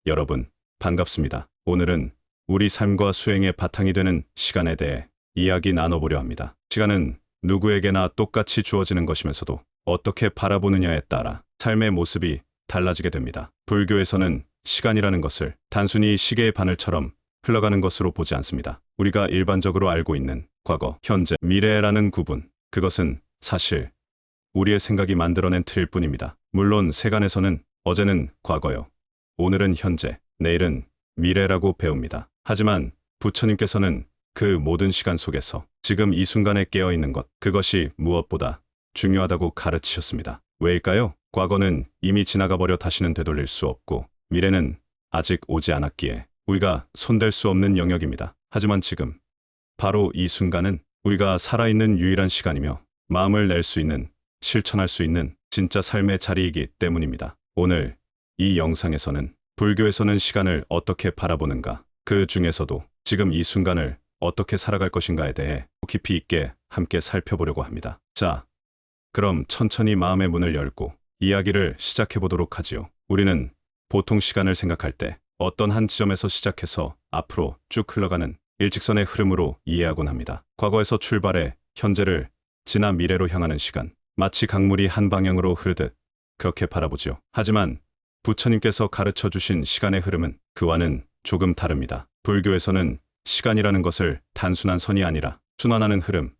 여러분, 반갑습니다. 오늘은 우리 삶과 수행의 바탕이 되는 시간에 대해 이야기 나눠보려 합니다. 시간은 누구에게나 똑같이 주어지는 것이면서도 어떻게 바라보느냐에 따라 삶의 모습이 달라지게 됩니다. 불교에서는 시간이라는 것을 단순히 시계의 바늘처럼 흘러가는 것으로 보지 않습니다. 우리가 일반적으로 알고 있는 과거, 현재, 미래라는 구분, 그것은 사실 우리의 생각이 만들어낸 틀일 뿐입니다. 물론 세간에서는 어제는 과거요, 오늘은 현재, 내일은 미래라고 배웁니다. 하지만 부처님께서는 그 모든 시간 속에서 지금 이 순간에 깨어있는 것, 그것이 무엇보다 중요하다고 가르치셨습니다. 왜일까요? 과거는 이미 지나가 버려 다시는 되돌릴 수 없고, 미래는 아직 오지 않았기에 우리가 손댈 수 없는 영역입니다. 하지만 지금, 바로 이 순간은 우리가 살아있는 유일한 시간이며 마음을 낼 수 있는, 실천할 수 있는 진짜 삶의 자리이기 때문입니다. 오늘 이 영상에서는 불교에서는 시간을 어떻게 바라보는가, 그 중에서도 지금 이 순간을 어떻게 살아갈 것인가에 대해 깊이 있게 함께 살펴보려고 합니다. 자, 그럼 천천히 마음의 문을 열고 이야기를 시작해 보도록 하지요. 우리는 보통 시간을 생각할 때 어떤 한 지점에서 시작해서 앞으로 쭉 흘러가는 일직선의 흐름으로 이해하곤 합니다. 과거에서 출발해 현재를 지나 미래로 향하는 시간, 마치 강물이 한 방향으로 흐르듯 그렇게 바라보죠. 하지만 부처님께서 가르쳐 주신 시간의 흐름은 그와는 조금 다릅니다. 불교에서는 시간이라는 것을 단순한 선이 아니라 순환하는 흐름,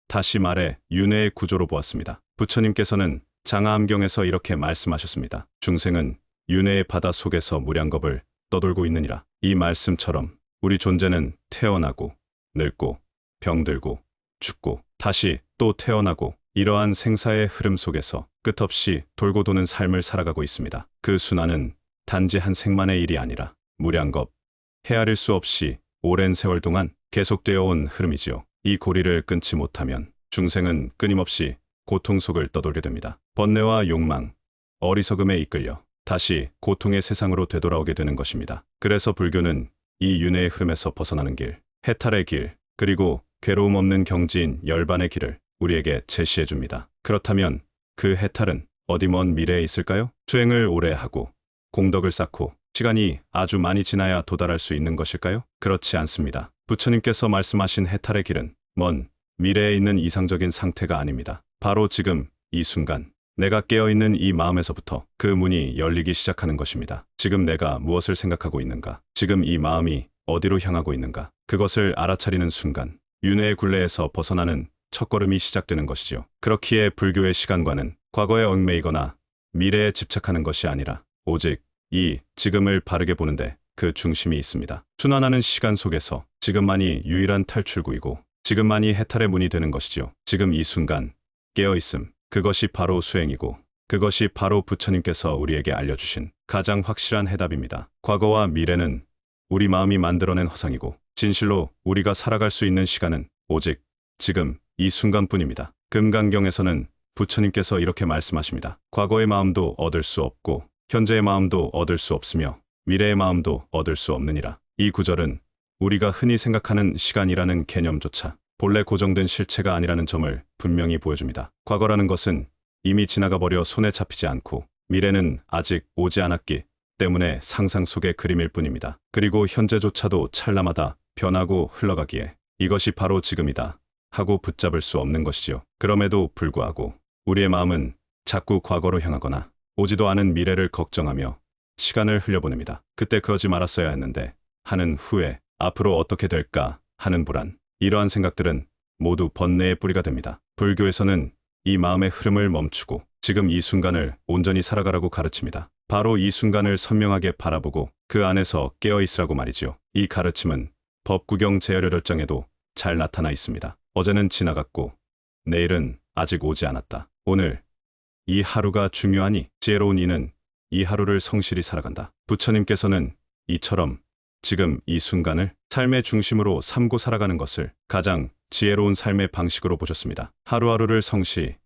다시 말해 윤회의 구조로 보았습니다. 부처님께서는 장하암경에서 이렇게 말씀하셨습니다. 중생은 윤회의 바다 속에서 무량겁을 떠돌고 있느니라. 이 말씀처럼 우리 존재는 태어나고 늙고 병들고 죽고 다시 또 태어나고, 이러한 생사의 흐름 속에서 끝없이 돌고 도는 삶을 살아가고 있습니다. 그 순환은 단지 한 생만의 일이 아니라 무량겁, 헤아릴 수 없이 오랜 세월 동안 계속되어 온 흐름이지요. 이 고리를 끊지 못하면 중생은 끊임없이 고통 속을 떠돌게 됩니다. 번뇌와 욕망, 어리석음에 이끌려 다시 고통의 세상으로 되돌아오게 되는 것입니다. 그래서 불교는 이 윤회의 흐름에서 벗어나는 길, 해탈의 길, 그리고 괴로움 없는 경지인 열반의 길을 우리에게 제시해 줍니다. 그렇다면 그 해탈은 어디 먼 미래에 있을까요? 수행을 오래 하고 공덕을 쌓고 시간이 아주 많이 지나야 도달할 수 있는 것일까요? 그렇지 않습니다. 부처님께서 말씀하신 해탈의 길은 먼 미래에 있는 이상적인 상태가 아닙니다. 바로 지금 이 순간 내가 깨어있는 이 마음에서부터 그 문이 열리기 시작하는 것입니다. 지금 내가 무엇을 생각하고 있는가? 지금 이 마음이 어디로 향하고 있는가? 그것을 알아차리는 순간 윤회의 굴레에서 벗어나는 첫걸음이 시작되는 것이지요. 그렇기에 불교의 시간관은 과거에 얽매이거나 미래에 집착하는 것이 아니라 오직 이 지금을 바르게 보는데 그 중심이 있습니다. 순환하는 시간 속에서 지금만이 유일한 탈출구이고 지금만이 해탈의 문이 되는 것이지요. 지금 이 순간 깨어있음, 그것이 바로 수행이고 그것이 바로 부처님께서 우리에게 알려주신 가장 확실한 해답입니다. 과거와 미래는 우리 마음이 만들어낸 허상이고 진실로 우리가 살아갈 수 있는 시간은 오직 지금 이 순간뿐입니다. 금강경에서는 부처님께서 이렇게 말씀하십니다. 과거의 마음도 얻을 수 없고 현재의 마음도 얻을 수 없으며 미래의 마음도 얻을 수 없느니라. 이 구절은 우리가 흔히 생각하는 시간이라는 개념조차 본래 고정된 실체가 아니라는 점을 분명히 보여줍니다. 과거라는 것은 이미 지나가 버려 손에 잡히지 않고 미래는 아직 오지 않았기 때문에 상상 속의 그림일 뿐입니다. 그리고 현재조차도 찰나마다 변하고 흘러가기에 이것이 바로 지금이다 하고 붙잡을 수 없는 것이지요. 그럼에도 불구하고 우리의 마음은 자꾸 과거로 향하거나 오지도 않은 미래를 걱정하며 시간을 흘려보냅니다. 그때 그러지 말았어야 했는데 하는 후회, 앞으로 어떻게 될까 하는 불안, 이러한 생각들은 모두 번뇌의 뿌리가 됩니다. 불교에서는 이 마음의 흐름을 멈추고 지금 이 순간을 온전히 살아가라고 가르칩니다. 바로 이 순간을 선명하게 바라보고 그 안에서 깨어있으라고 말이지요. 이 가르침은 법구경 제열여덟장에도 잘 나타나 있습니다. 어제는 지나갔고 내일은 아직 오지 않았다. 오늘 이 하루가 중요하니 지혜로운 이는 이 하루를 성실히 살아간다. 부처님께서는 이처럼 지금 이 순간을 삶의 중심으로 삼고 살아가는 것을 가장 지혜로운 삶의 방식으로 보셨습니다. 하루하루를 성실히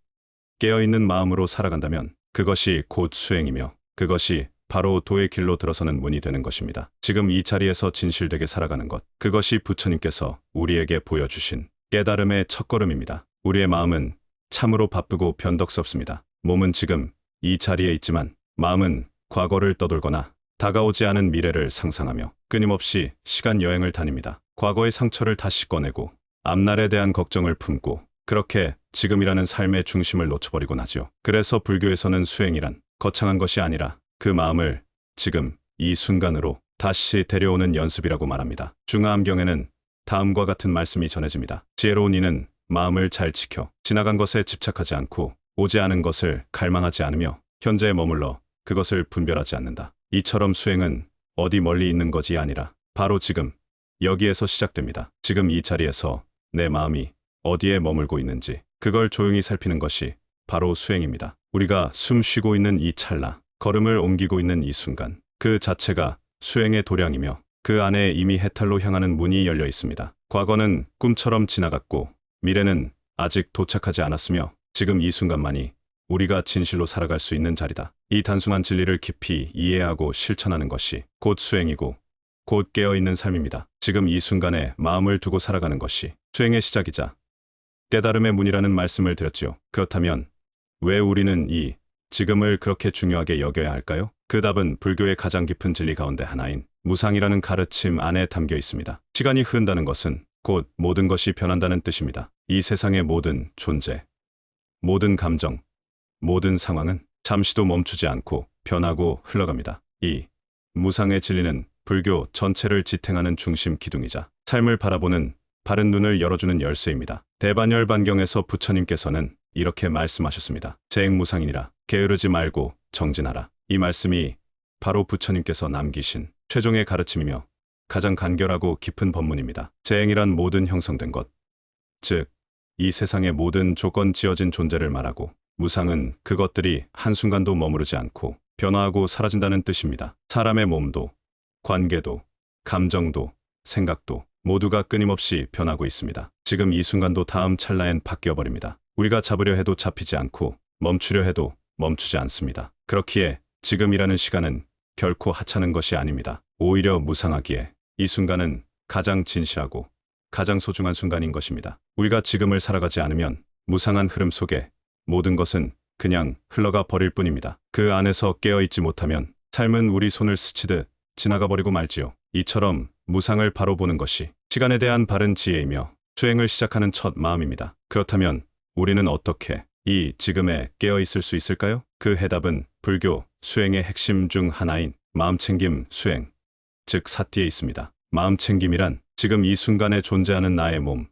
깨어있는 마음으로 살아간다면 그것이 곧 수행이며 그것이 바로 도의 길로 들어서는 문이 되는 것입니다. 지금 이 자리에서 진실되게 살아가는 것, 그것이 부처님께서 우리에게 보여주신 깨달음의 첫걸음입니다. 우리의 마음은 참으로 바쁘고 변덕스럽습니다. 몸은 지금 이 자리에 있지만 마음은 과거를 떠돌거나 다가오지 않은 미래를 상상하며 끊임없이 시간 여행을 다닙니다. 과거의 상처를 다시 꺼내고 앞날에 대한 걱정을 품고 그렇게 지금이라는 삶의 중심을 놓쳐버리곤 하죠. 그래서 불교에서는 수행이란 거창한 것이 아니라 그 마음을 지금 이 순간으로 다시 데려오는 연습이라고 말합니다. 중화암경에는 다음과 같은 말씀이 전해집니다. 지혜로운 이는 마음을 잘 지켜 지나간 것에 집착하지 않고 오지 않은 것을 갈망하지 않으며 현재에 머물러 그것을 분별하지 않는다. 이처럼 수행은 어디 멀리 있는 것이 아니라 바로 지금 여기에서 시작됩니다. 지금 이 자리에서 내 마음이 어디에 머물고 있는지 그걸 조용히 살피는 것이 바로 수행입니다. 우리가 숨 쉬고 있는 이 찰나, 걸음을 옮기고 있는 이 순간, 그 자체가 수행의 도량이며 그 안에 이미 해탈로 향하는 문이 열려 있습니다. 과거는 꿈처럼 지나갔고 미래는 아직 도착하지 않았으며 지금 이 순간만이 우리가 진실로 살아갈 수 있는 자리다. 이 단순한 진리를 깊이 이해하고 실천하는 것이 곧 수행이고 곧 깨어있는 삶입니다. 지금 이 순간에 마음을 두고 살아가는 것이 수행의 시작이자 깨달음의 문이라는 말씀을 드렸지요. 그렇다면 왜 우리는 이 지금을 그렇게 중요하게 여겨야 할까요? 그 답은 불교의 가장 깊은 진리 가운데 하나인 무상이라는 가르침 안에 담겨 있습니다. 시간이 흐른다는 것은 곧 모든 것이 변한다는 뜻입니다. 이 세상의 모든 존재, 모든 감정, 모든 상황은 잠시도 멈추지 않고 변하고 흘러갑니다. 이 무상의 진리는 불교 전체를 지탱하는 중심 기둥이자 삶을 바라보는 바른 눈을 열어주는 열쇠입니다. 대반열반경에서 부처님께서는 이렇게 말씀하셨습니다. 재행무상이니라 게으르지 말고 정진하라. 이 말씀이 바로 부처님께서 남기신 최종의 가르침이며 가장 간결하고 깊은 법문입니다. 재행이란 모든 형성된 것, 즉 이 세상의 모든 조건 지어진 존재를 말하고 무상은 그것들이 한순간도 머무르지 않고 변화하고 사라진다는 뜻입니다. 사람의 몸도, 관계도, 감정도, 생각도 모두가 끊임없이 변하고 있습니다. 지금 이 순간도 다음 찰나엔 바뀌어버립니다. 우리가 잡으려 해도 잡히지 않고 멈추려 해도 멈추지 않습니다. 그렇기에 지금이라는 시간은 결코 하찮은 것이 아닙니다. 오히려 무상하기에 이 순간은 가장 진실하고 가장 소중한 순간인 것입니다. 우리가 지금을 살아가지 않으면 무상한 흐름 속에 모든 것은 그냥 흘러가 버릴 뿐입니다. 그 안에서 깨어있지 못하면 삶은 우리 손을 스치듯 지나가 버리고 말지요. 이처럼 무상을 바로 보는 것이 시간에 대한 바른 지혜이며 수행을 시작하는 첫 마음입니다. 그렇다면 우리는 어떻게 이 지금에 깨어있을 수 있을까요? 그 해답은 불교 수행의 핵심 중 하나인 마음챙김 수행, 즉 사티에 있습니다. 마음챙김이란 지금 이 순간에 존재하는 나의 몸,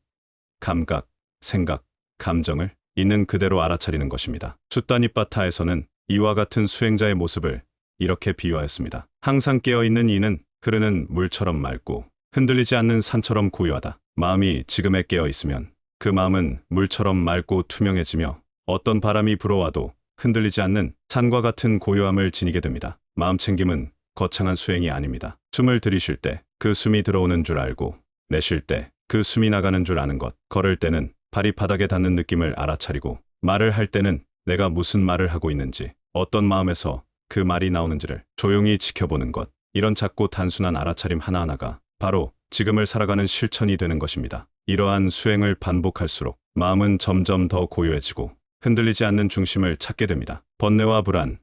감각, 생각, 감정을 있는 그대로 알아차리는 것입니다. 숫다니빠타에서는 이와 같은 수행자의 모습을 이렇게 비유하였습니다. 항상 깨어있는 이는 흐르는 물처럼 맑고 흔들리지 않는 산처럼 고요하다. 마음이 지금에 깨어있으면 그 마음은 물처럼 맑고 투명해지며 어떤 바람이 불어와도 흔들리지 않는 산과 같은 고요함을 지니게 됩니다. 마음챙김은 거창한 수행이 아닙니다. 숨을 들이쉴 때 그 숨이 들어오는 줄 알고 내쉴 때 그 숨이 나가는 줄 아는 것, 걸을 때는 발이 바닥에 닿는 느낌을 알아차리고 말을 할 때는 내가 무슨 말을 하고 있는지, 어떤 마음에서 그 말이 나오는지를 조용히 지켜보는 것, 이런 작고 단순한 알아차림 하나하나가 바로 지금을 살아가는 실천이 되는 것입니다. 이러한 수행을 반복할수록 마음은 점점 더 고요해지고 흔들리지 않는 중심을 찾게 됩니다. 번뇌와 불안,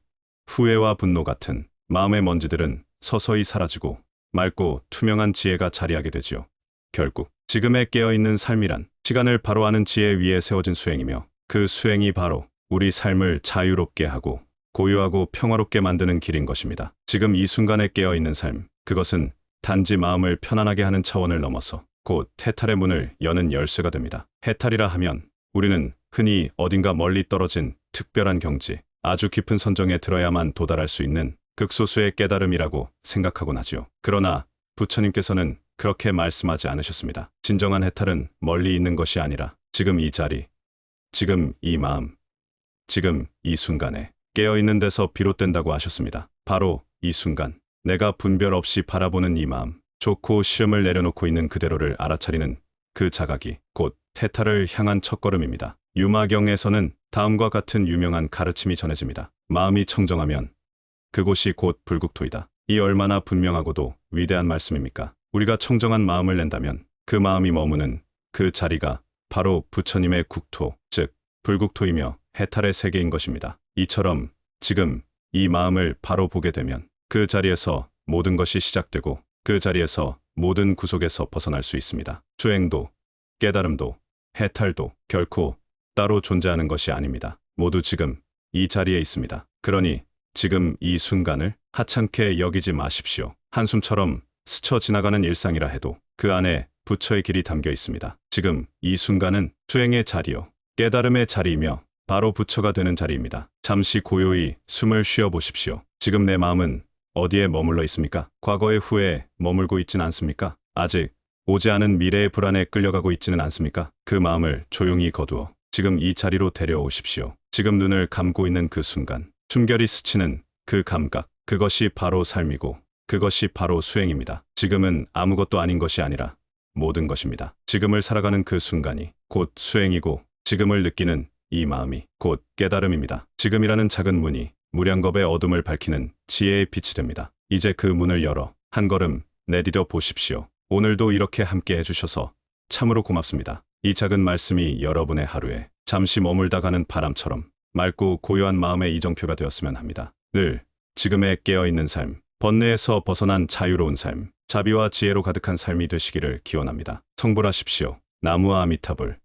후회와 분노 같은 마음의 먼지들은 서서히 사라지고 맑고 투명한 지혜가 자리하게 되지요. 결국 지금에 깨어있는 삶이란 시간을 바로 아는 지혜 위에 세워진 수행이며 그 수행이 바로 우리 삶을 자유롭게 하고 고요하고 평화롭게 만드는 길인 것입니다. 지금 이 순간에 깨어있는 삶, 그것은 단지 마음을 편안하게 하는 차원을 넘어서 곧 해탈의 문을 여는 열쇠가 됩니다. 해탈이라 하면 우리는 흔히 어딘가 멀리 떨어진 특별한 경지, 아주 깊은 선정에 들어야만 도달할 수 있는 극소수의 깨달음이라고 생각하곤 하지요. 그러나 부처님께서는 그렇게 말씀하지 않으셨습니다. 진정한 해탈은 멀리 있는 것이 아니라 지금 이 자리, 지금 이 마음, 지금 이 순간에 깨어있는 데서 비롯된다고 하셨습니다. 바로 이 순간, 내가 분별 없이 바라보는 이 마음, 좋고 싫음을 내려놓고 있는 그대로를 알아차리는 그 자각이 곧 해탈을 향한 첫걸음입니다. 유마경에서는 다음과 같은 유명한 가르침이 전해집니다. 마음이 청정하면 그곳이 곧 불국토이다. 이 얼마나 분명하고도 위대한 말씀입니까? 우리가 청정한 마음을 낸다면 그 마음이 머무는 그 자리가 바로 부처님의 국토, 즉 불국토이며 해탈의 세계인 것입니다. 이처럼 지금 이 마음을 바로 보게 되면 그 자리에서 모든 것이 시작되고 그 자리에서 모든 구속에서 벗어날 수 있습니다. 수행도, 깨달음도, 해탈도 결코 따로 존재하는 것이 아닙니다. 모두 지금 이 자리에 있습니다. 그러니 지금 이 순간을 하찮게 여기지 마십시오. 한숨처럼 스쳐 지나가는 일상이라 해도 그 안에 부처의 길이 담겨 있습니다. 지금 이 순간은 수행의 자리요, 깨달음의 자리이며 바로 부처가 되는 자리입니다. 잠시 고요히 숨을 쉬어 보십시오. 지금 내 마음은 어디에 머물러 있습니까? 과거의 후에 머물고 있진 않습니까? 아직 오지 않은 미래의 불안에 끌려가고 있지는 않습니까? 그 마음을 조용히 거두어 지금 이 자리로 데려오십시오. 지금 눈을 감고 있는 그 순간, 숨결이 스치는 그 감각, 그것이 바로 삶이고 그것이 바로 수행입니다. 지금은 아무것도 아닌 것이 아니라 모든 것입니다. 지금을 살아가는 그 순간이 곧 수행이고 지금을 느끼는 이 마음이 곧 깨달음입니다. 지금이라는 작은 문이 무량겁의 어둠을 밝히는 지혜의 빛이 됩니다. 이제 그 문을 열어 한 걸음 내디뎌 보십시오. 오늘도 이렇게 함께 해주셔서 참으로 고맙습니다. 이 작은 말씀이 여러분의 하루에 잠시 머물다 가는 바람처럼 맑고 고요한 마음의 이정표가 되었으면 합니다. 늘 지금에 깨어있는 삶, 번뇌에서 벗어난 자유로운 삶, 자비와 지혜로 가득한 삶이 되시기를 기원합니다. 성불하십시오. 나무아 아미타불.